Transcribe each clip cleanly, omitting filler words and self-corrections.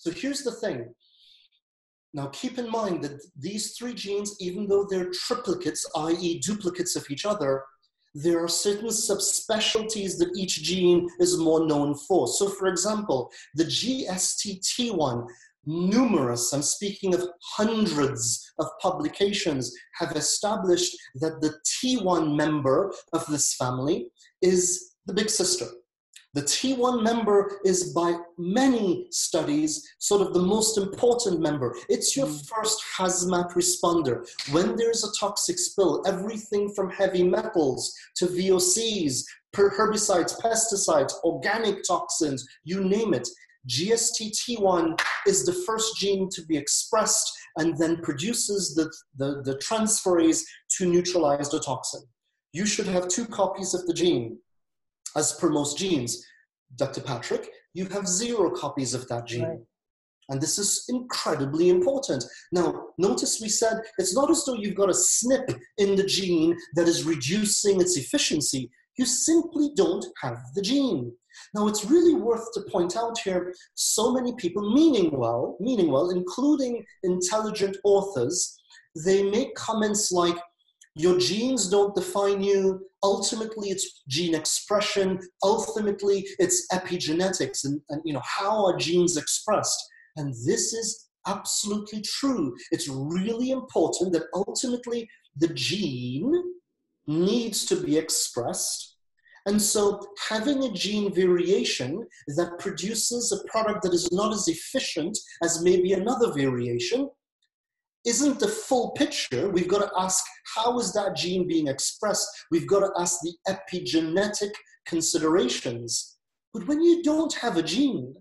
So here's the thing. Now keep in mind that these three genes, even though they're triplicates, i.e. duplicates of each other, there are certain subspecialties that each gene is more known for. So for example, the GSTT1, numerous, I'm speaking of hundreds of publications, have established that the T1 member of this family is the big sister. The T1 member is by many studies sort of the most important member. It's your first hazmat responder. When there's a toxic spill, everything from heavy metals to VOCs, herbicides, pesticides, organic toxins, you name it, GSTT1 is the first gene to be expressed and then produces the transferase to neutralize the toxin. You should have 2 copies of the gene. As per most genes. Dr. Patrick, you have 0 copies of that gene. Right. And this is incredibly important. Now, notice we said it's not as though you've got a SNP in the gene that is reducing its efficiency. You simply don't have the gene. Now, it's really worth to point out here, so many people meaning well, including intelligent authors, they make comments like, your genes don't define you. Ultimately, it's gene expression. Ultimately, it's epigenetics and how are genes expressed. And this is absolutely true. It's really important that ultimately the gene needs to be expressed. And so having a gene variation that produces a product that is not as efficient as maybe another variation isn't the full picture. We've got to ask, how is that gene being expressed? We've got to ask the epigenetic considerations. But when you don't have a gene,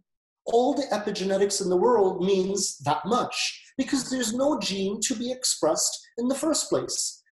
all the epigenetics in the world means that much, because there's no gene to be expressed in the first place.